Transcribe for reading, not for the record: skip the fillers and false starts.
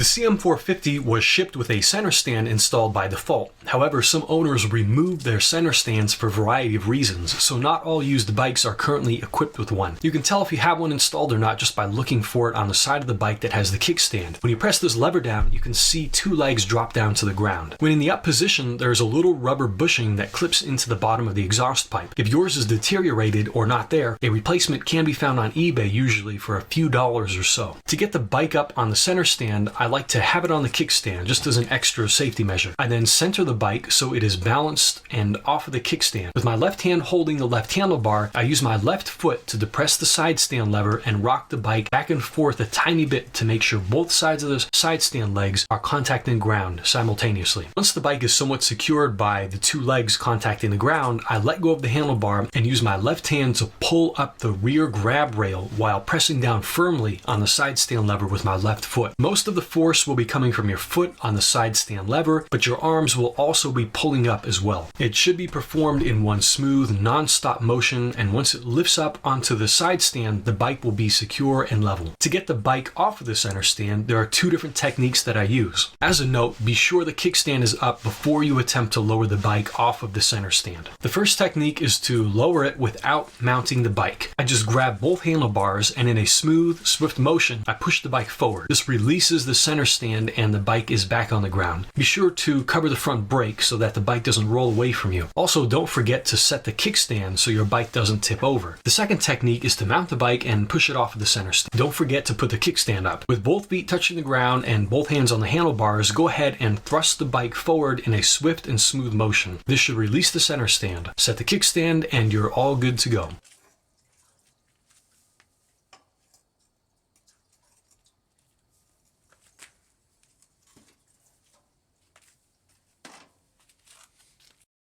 The CM450 was shipped with a center stand installed by default. However, some owners removed their center stands for a variety of reasons, so not all used bikes are currently equipped with one. You can tell if you have one installed or not just by looking for it on the side of the bike that has the kickstand. When you press this lever down, you can see two legs drop down to the ground. When in the up position, there's a little rubber bushing that clips into the bottom of the exhaust pipe. If yours is deteriorated or not there, a replacement can be found on eBay, usually for a few dollars or so. To get the bike up on the center stand, I like to have it on the kickstand just as an extra safety measure. I then center the bike so it is balanced and off of the kickstand. With my left hand holding the left handlebar, I use my left foot to depress the side stand lever and rock the bike back and forth a tiny bit to make sure both sides of the side stand legs are contacting ground simultaneously. Once the bike is somewhat secured by the two legs contacting the ground, I let go of the handlebar and use my left hand to pull up the rear grab rail while pressing down firmly on the side stand lever with my left foot. Most of the force will be coming from your foot on the side stand lever, but your arms will also be pulling up as well. It should be performed in one smooth, non-stop motion, and once it lifts up onto the side stand, the bike will be secure and level. To get the bike off of the center stand, there are two different techniques that I use. As a note, be sure the kickstand is up before you attempt to lower the bike off of the center stand. The first technique is to lower it without mounting the bike. I just grab both handlebars and in a smooth, swift motion, I push the bike forward. This releases the center stand and the bike is back on the ground. Be sure to cover the front brake so that the bike doesn't roll away from you. Also, don't forget to set the kickstand so your bike doesn't tip over. The second technique is to mount the bike and push it off of the center stand. Don't forget to put the kickstand up. With both feet touching the ground and both hands on the handlebars, go ahead and thrust the bike forward in a swift and smooth motion. This should release the center stand. Set the kickstand and you're all good to go.